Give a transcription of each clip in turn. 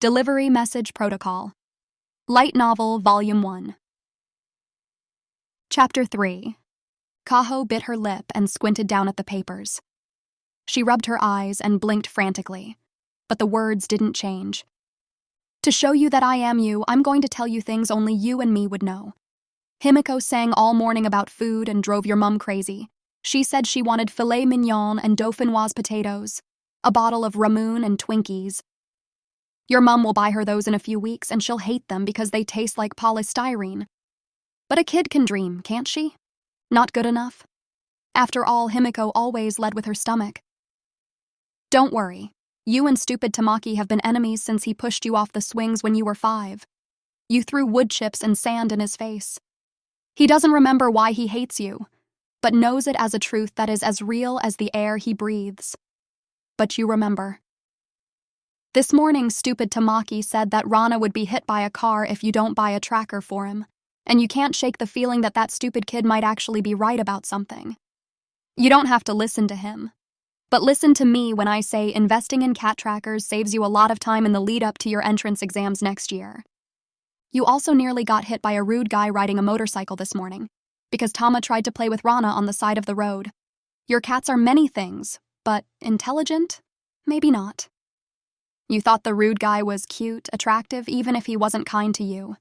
Delivery Message Protocol. Light Novel, Volume 1. Chapter 3. Kaho bit her lip and squinted down at the papers. She rubbed her eyes and blinked frantically, but the words didn't change. To show you that I am you, I'm going to tell you things only you and me would know. Himiko sang all morning about food and drove your mum crazy. She said she wanted filet mignon and dauphinoise potatoes, a bottle of Ramoon and Twinkies. Your mum will buy her those in a few weeks and she'll hate them because they taste like polystyrene. But a kid can dream, can't she? Not good enough? After all, Himiko always led with her stomach. Don't worry. You and stupid Tamaki have been enemies since he pushed you off the swings when you were 5. You threw wood chips and sand in his face. He doesn't remember why he hates you, but knows it as a truth that is as real as the air he breathes. But you remember. This morning, stupid Tamaki said that Rana would be hit by a car if you don't buy a tracker for him, and you can't shake the feeling that that stupid kid might actually be right about something. You don't have to listen to him, but listen to me when I say investing in cat trackers saves you a lot of time in the lead-up to your entrance exams next year. You also nearly got hit by a rude guy riding a motorcycle this morning, because Tama tried to play with Rana on the side of the road. Your cats are many things, but intelligent? Maybe not. You thought the rude guy was cute, attractive, even if he wasn't kind to you.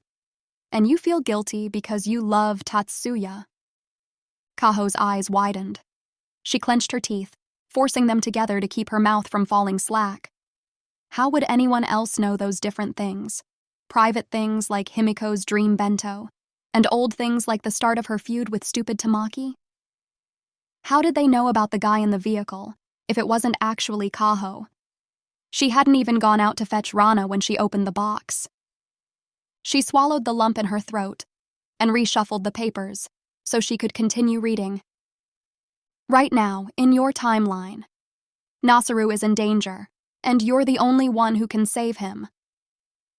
And you feel guilty because you love Tatsuya. Kaho's eyes widened. She clenched her teeth, forcing them together to keep her mouth from falling slack. How would anyone else know those different things? Private things like Himiko's dream bento, and old things like the start of her feud with stupid Tamaki? How did they know about the guy in the vehicle, if it wasn't actually Kaho? She hadn't even gone out to fetch Rana when she opened the box. She swallowed the lump in her throat and reshuffled the papers so she could continue reading. Right now, in your timeline, Nasaru is in danger, and you're the only one who can save him.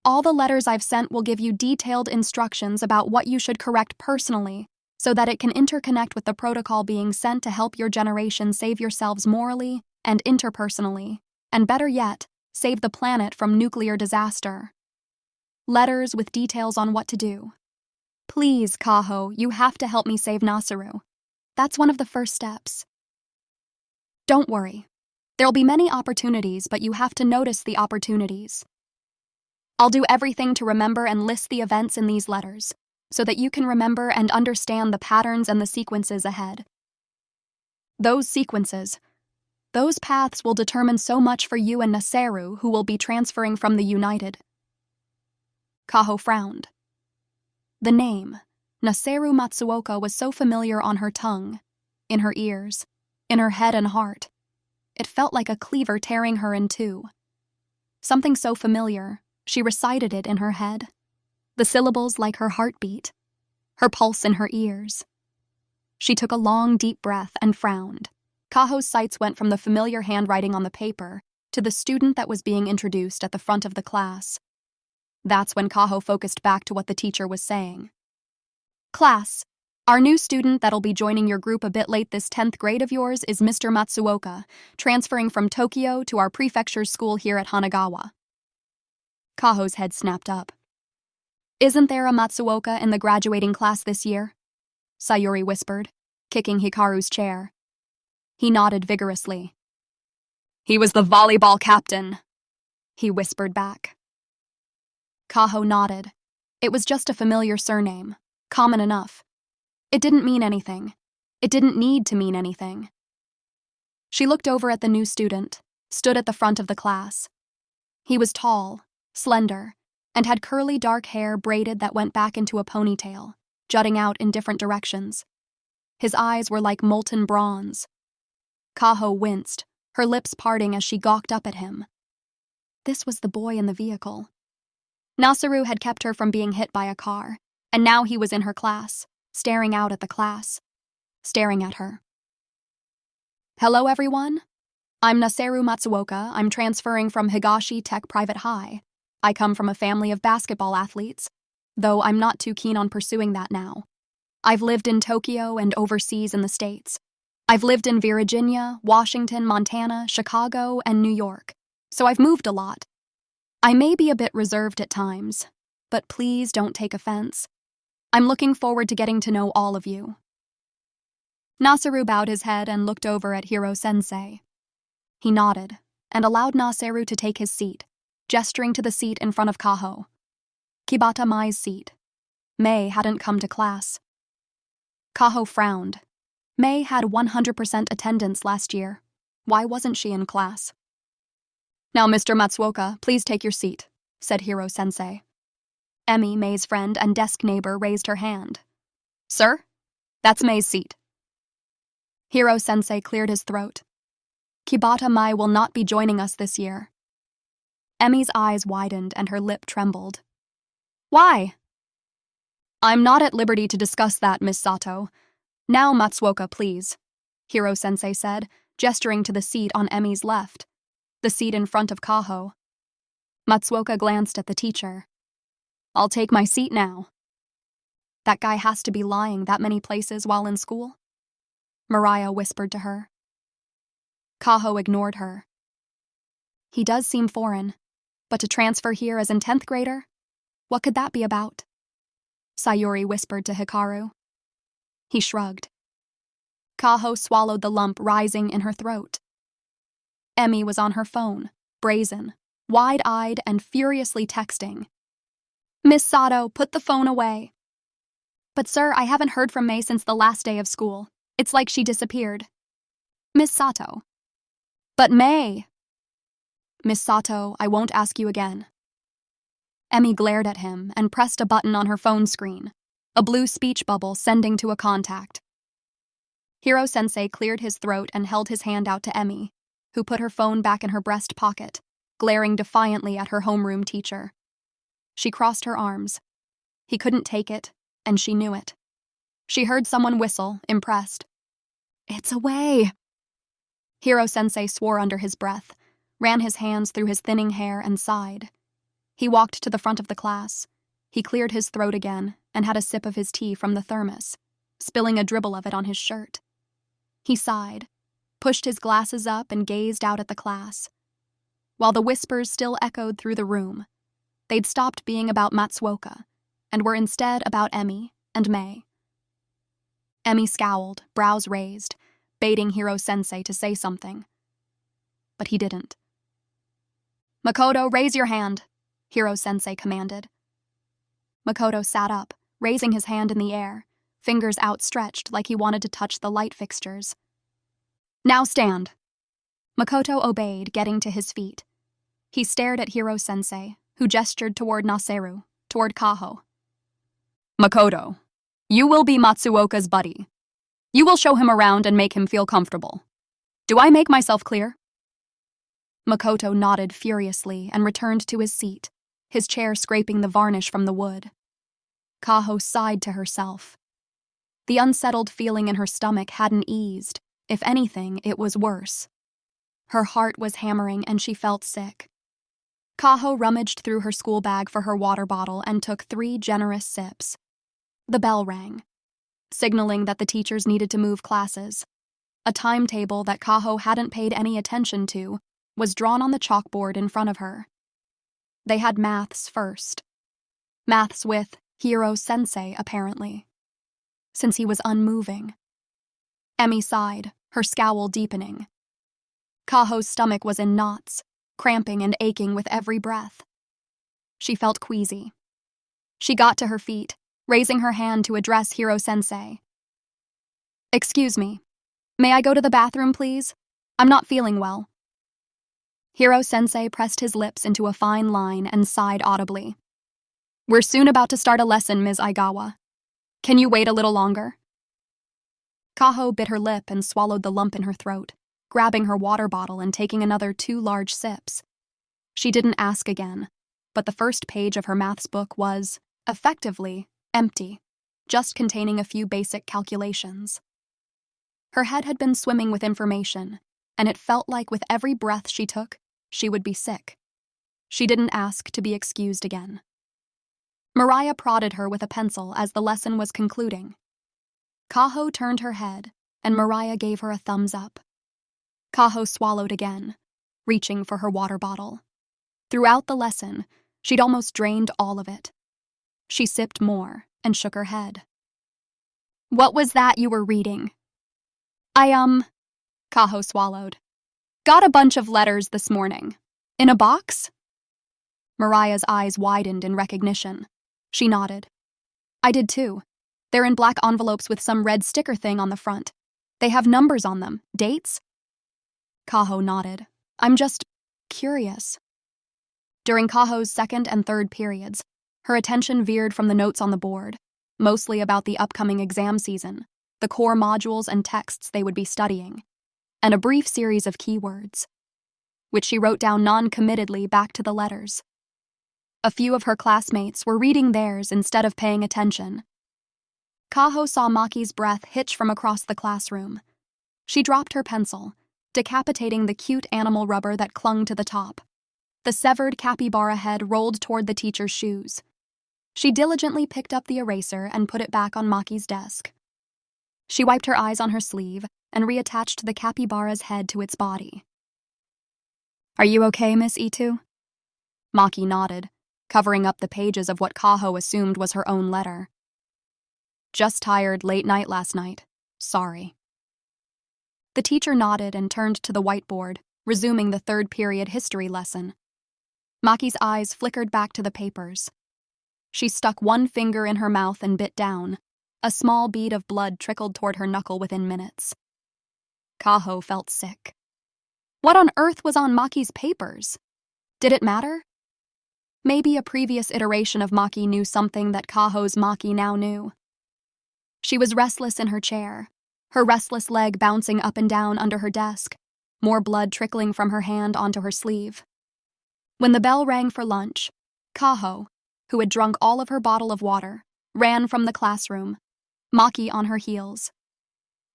All the letters I've sent will give you detailed instructions about what you should correct personally so that it can interconnect with the protocol being sent to help your generation save yourselves morally and interpersonally, and better yet, save the planet from nuclear disaster. Letters with details on what to do. Please, Kaho, you have to help me save Nasaru. That's one of the first steps. Don't worry. There'll be many opportunities, but you have to notice the opportunities. I'll do everything to remember and list the events in these letters, so that you can remember and understand the patterns and the sequences ahead. Those sequences, those paths will determine so much for you and Nasaru, who will be transferring from the United. Kaho frowned. The name, Nasaru Matsuoka, was so familiar on her tongue, in her ears, in her head and heart. It felt like a cleaver tearing her in two. Something so familiar, she recited it in her head. The syllables like her heartbeat, her pulse in her ears. She took a long, deep breath and frowned. Kaho's sights went from the familiar handwriting on the paper to the student that was being introduced at the front of the class. That's when Kaho focused back to what the teacher was saying. Class, our new student that'll be joining your group a bit late this 10th grade of yours is Mr. Matsuoka, transferring from Tokyo to our prefecture's school here at Hanagawa. Kaho's head snapped up. Isn't there a Matsuoka in the graduating class this year? Sayuri whispered, kicking Hikaru's chair. He nodded vigorously. He was the volleyball captain, he whispered back. Kaho nodded. It was just a familiar surname, common enough. It didn't mean anything. It didn't need to mean anything. She looked over at the new student, stood at the front of the class. He was tall, slender, and had curly dark hair braided that went back into a ponytail, jutting out in different directions. His eyes were like molten bronze. Kaho winced, her lips parting as she gawked up at him. This was the boy in the vehicle. Nasaru had kept her from being hit by a car, and now he was in her class, staring out at the class, staring at her. Hello, everyone. I'm Nasaru Matsuoka. I'm transferring from Higashi Tech Private High. I come from a family of basketball athletes, though I'm not too keen on pursuing that now. I've lived in Tokyo and overseas in the States. I've lived in Virginia, Washington, Montana, Chicago, and New York, so I've moved a lot. I may be a bit reserved at times, but please don't take offense. I'm looking forward to getting to know all of you." Nasaru bowed his head and looked over at Hiro-sensei. He nodded and allowed Nasaru to take his seat, gesturing to the seat in front of Kaho. Kibata Mai's seat. Mei hadn't come to class. Kaho frowned. Mei had 100% attendance last year. Why wasn't she in class? "Now, Mr. Matsuoka, please take your seat," said Hiro-sensei. Emi, Mei's friend and desk neighbor, raised her hand. "Sir, that's Mei's seat." Hiro-sensei cleared his throat. "Kibata Mai will not be joining us this year." Emi's eyes widened and her lip trembled. "Why?" "I'm not at liberty to discuss that, Miss Sato. Now, Matsuoka, please," Hiro-sensei said, gesturing to the seat on Emi's left, the seat in front of Kaho. Matsuoka glanced at the teacher. "I'll take my seat now." "That guy has to be lying that many places while in school," Mariah whispered to her. Kaho ignored her. "He does seem foreign, but to transfer here as an 10th grader? What could that be about?" Sayuri whispered to Hikaru. He shrugged. Kaho swallowed the lump rising in her throat. Emi was on her phone, brazen, wide-eyed, and furiously texting. "Miss Sato, put the phone away." "But sir, I haven't heard from Mei since the last day of school. It's like she disappeared." "Miss Sato." "But Mei." "Miss Sato, I won't ask you again." Emi glared at him and pressed a button on her phone screen, a blue speech bubble sending to a contact. Hiro-sensei cleared his throat and held his hand out to Emi, who put her phone back in her breast pocket, glaring defiantly at her homeroom teacher. She crossed her arms. He couldn't take it, and she knew it. She heard someone whistle, impressed. "It's away." Hiro-sensei swore under his breath, ran his hands through his thinning hair and sighed. He walked to the front of the class. He cleared his throat again and had a sip of his tea from the thermos, spilling a dribble of it on his shirt. He sighed, pushed his glasses up and gazed out at the class. While the whispers still echoed through the room, they'd stopped being about Matsuoka and were instead about Emi and Mei. Emi scowled, brows raised, baiting Hiro-sensei to say something. But he didn't. "Makoto, raise your hand," Hiro-sensei commanded. Makoto sat up, raising his hand in the air, fingers outstretched like he wanted to touch the light fixtures. "Now stand." Makoto obeyed, getting to his feet. He stared at Hiro-sensei, who gestured toward Nasaru, toward Kaho. "Makoto, you will be Matsuoka's buddy. You will show him around and make him feel comfortable. Do I make myself clear?" Makoto nodded furiously and returned to his seat, his chair scraping the varnish from the wood. Kaho sighed to herself. The unsettled feeling in her stomach hadn't eased. If anything, it was worse. Her heart was hammering and she felt sick. Kaho rummaged through her school bag for her water bottle and took 3 generous sips. The bell rang, signaling that the teachers needed to move classes. A timetable that Kaho hadn't paid any attention to was drawn on the chalkboard in front of her. They had maths first. Maths with Hiro-sensei, apparently, since he was unmoving. Emi sighed, her scowl deepening. Kaho's stomach was in knots, cramping and aching with every breath. She felt queasy. She got to her feet, raising her hand to address Hiro-sensei. "Excuse me. May I go to the bathroom, please? I'm not feeling well." Hiro-sensei pressed his lips into a fine line and sighed audibly. "We're soon about to start a lesson, Ms. Aigawa. Can you wait a little longer?" Kaho bit her lip and swallowed the lump in her throat, grabbing her water bottle and taking another 2 large sips. She didn't ask again, but the first page of her maths book was, effectively, empty, just containing a few basic calculations. Her head had been swimming with information, and it felt like with every breath she took, she would be sick. She didn't ask to be excused again. Mariah prodded her with a pencil as the lesson was concluding. Kaho turned her head, and Mariah gave her a thumbs up. Kaho swallowed again, reaching for her water bottle. Throughout the lesson, she'd almost drained all of it. She sipped more and shook her head. "What was that you were reading?" Kaho swallowed. "Got a bunch of letters this morning. In a box?" Mariah's eyes widened in recognition. She nodded. "I did too. They're in black envelopes with some red sticker thing on the front. They have numbers on them. Dates?" Kaho nodded. "I'm just curious." During Kaho's second and third periods, her attention veered from the notes on the board, mostly about the upcoming exam season, the core modules and texts they would be studying, and a brief series of keywords, which she wrote down non-committedly back to the letters. A few of her classmates were reading theirs instead of paying attention. Kaho saw Maki's breath hitch from across the classroom. She dropped her pencil, decapitating the cute animal rubber that clung to the top. The severed capybara head rolled toward the teacher's shoes. She diligently picked up the eraser and put it back on Maki's desk. She wiped her eyes on her sleeve and reattached the capybara's head to its body. "Are you okay, Miss Itu?" Maki nodded, covering up the pages of what Kaho assumed was her own letter. "Just tired, late night last night. Sorry." The teacher nodded and turned to the whiteboard, resuming the third period history lesson. Maki's eyes flickered back to the papers. She stuck one finger in her mouth and bit down. A small bead of blood trickled toward her knuckle within minutes. Kaho felt sick. What on earth was on Maki's papers? Did it matter? Maybe a previous iteration of Maki knew something that Kaho's Maki now knew. She was restless in her chair, her restless leg bouncing up and down under her desk, more blood trickling from her hand onto her sleeve. When the bell rang for lunch, Kaho, who had drunk all of her bottle of water, ran from the classroom, Maki on her heels.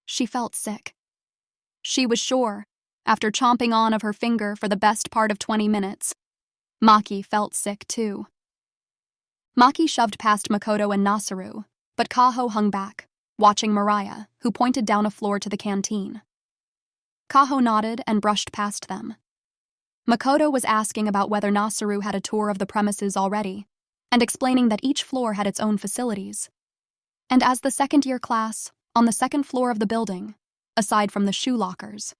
She felt sick. She was sure, after chomping on of her finger for the best part of 20 minutes, Maki felt sick too. Maki shoved past Makoto and Nasaru, but Kaho hung back, watching Mariah, who pointed down a floor to the canteen. Kaho nodded and brushed past them. Makoto was asking about whether Nasaru had a tour of the premises already, and explaining that each floor had its own facilities. And as the second-year class, on the second floor of the building, aside from the shoe lockers.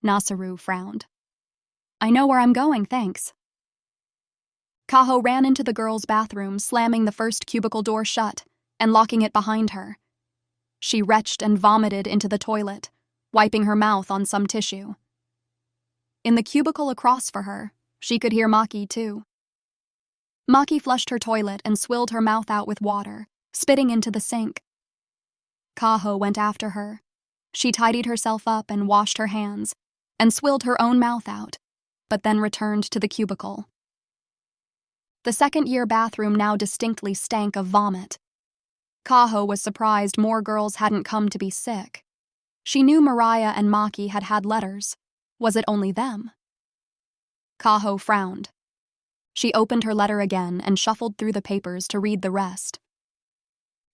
Nasaru frowned. "I know where I'm going, thanks." Kaho ran into the girls' bathroom, slamming the first cubicle door shut and locking it behind her. She retched and vomited into the toilet, wiping her mouth on some tissue. In the cubicle across for her, she could hear Maki, too. Maki flushed her toilet and swilled her mouth out with water, spitting into the sink. Kaho went after her. She tidied herself up and washed her hands, and swilled her own mouth out, but then returned to the cubicle. The second-year bathroom now distinctly stank of vomit. Kaho was surprised more girls hadn't come to be sick. She knew Mariah and Maki had had letters. Was it only them? Kaho frowned. She opened her letter again and shuffled through the papers to read the rest.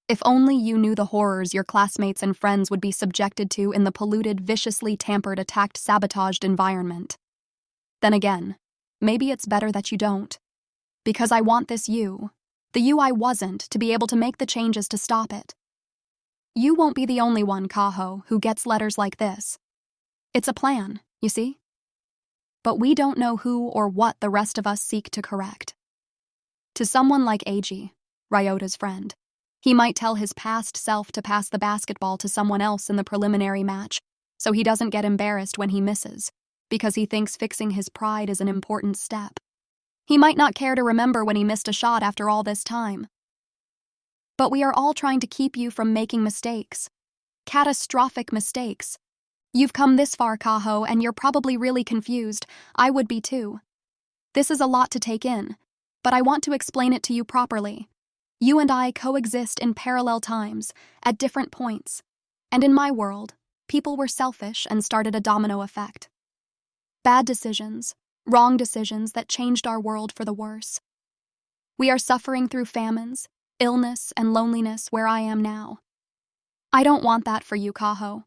If only you knew the horrors your classmates and friends would be subjected to in the polluted, viciously tampered, attacked, sabotaged environment. Then again, maybe it's better that you don't. Because I want this you, the you I wasn't, to be able to make the changes to stop it. You won't be the only one, Kaho, who gets letters like this. It's a plan, you see? But we don't know who or what the rest of us seek to correct. To someone like Eiji, Ryota's friend, he might tell his past self to pass the basketball to someone else in the preliminary match so he doesn't get embarrassed when he misses, because he thinks fixing his pride is an important step. He might not care to remember when he missed a shot after all this time. But we are all trying to keep you from making mistakes. Catastrophic mistakes. You've come this far, Kaho, and you're probably really confused. I would be too. This is a lot to take in, but I want to explain it to you properly. You and I coexist in parallel times, at different points. And in my world, people were selfish and started a domino effect. Bad decisions, wrong decisions that changed our world for the worse. We are suffering through famines, illness, and loneliness where I am now. I don't want that for you, Kaho.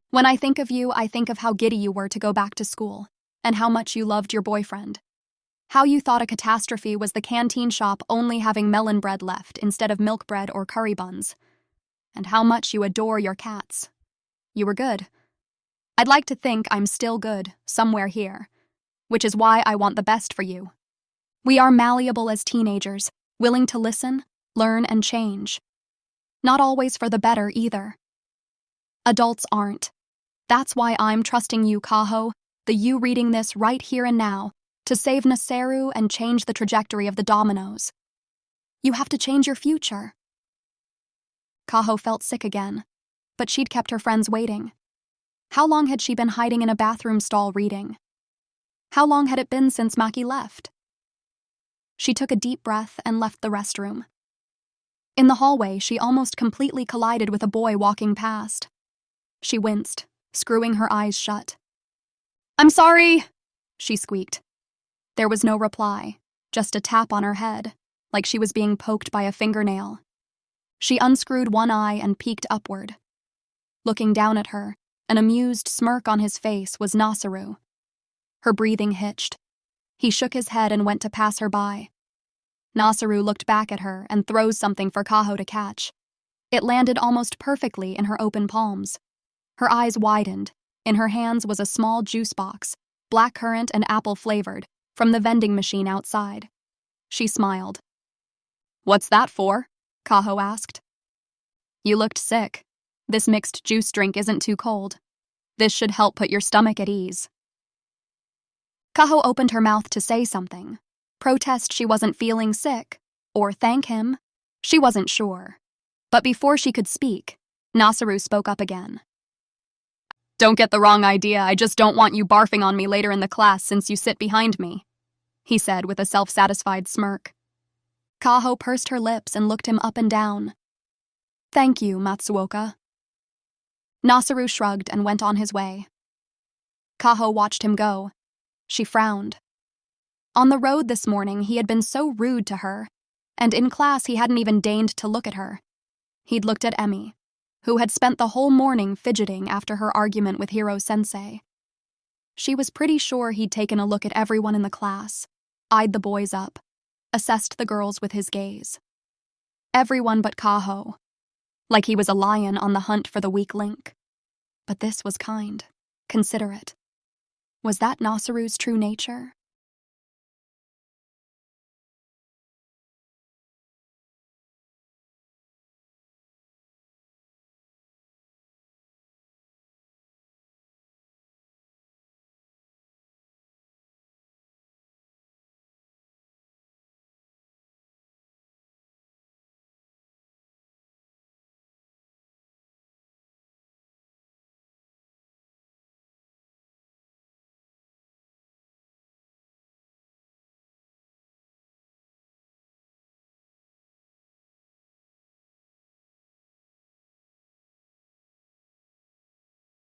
When I think of you, I think of how giddy you were to go back to school, and how much you loved your boyfriend. How you thought a catastrophe was the canteen shop only having melon bread left instead of milk bread or curry buns. And how much you adore your cats. You were good. I'd like to think I'm still good, somewhere here. Which is why I want the best for you. We are malleable as teenagers, willing to listen, learn, and change. Not always for the better, either. Adults aren't. That's why I'm trusting you, Kaho, the you reading this right here and now, to save Naseru and change the trajectory of the dominoes. You have to change your future. Kaho felt sick again, but she'd kept her friends waiting. How long had she been hiding in a bathroom stall reading? How long had it been since Maki left? She took a deep breath and left the restroom. In the hallway, she almost completely collided with a boy walking past. She winced, screwing her eyes shut. "I'm sorry," she squeaked. There was no reply, just a tap on her head, like she was being poked by a fingernail. She unscrewed one eye and peeked upward. Looking down at her, an amused smirk on his face, was Naseru. Her breathing hitched. He shook his head and went to pass her by. Naseru looked back at her and throws something for Kaho to catch. It landed almost perfectly in her open palms. Her eyes widened. In her hands was a small juice box, blackcurrant and apple-flavored, from the vending machine outside. She smiled. "What's that for?" Kaho asked. "You looked sick. This mixed juice drink isn't too cold. This should help put your stomach at ease." Kaho opened her mouth to say something, protest she wasn't feeling sick, or thank him. She wasn't sure. But before she could speak, Naseru spoke up again. "Don't get the wrong idea, I just don't want you barfing on me later in the class since you sit behind me," he said with a self-satisfied smirk. Kaho pursed her lips and looked him up and down. "Thank you, Matsuoka." Naseru shrugged and went on his way. Kaho watched him go. She frowned. On the road this morning, he had been so rude to her, and in class he hadn't even deigned to look at her. He'd looked at Emi, who had spent the whole morning fidgeting after her argument with Hiro-sensei. She was pretty sure he'd taken a look at everyone in the class, eyed the boys up, assessed the girls with his gaze. Everyone but Kaho, like he was a lion on the hunt for the weak link. But this was kind, considerate. Was that Naseru's true nature?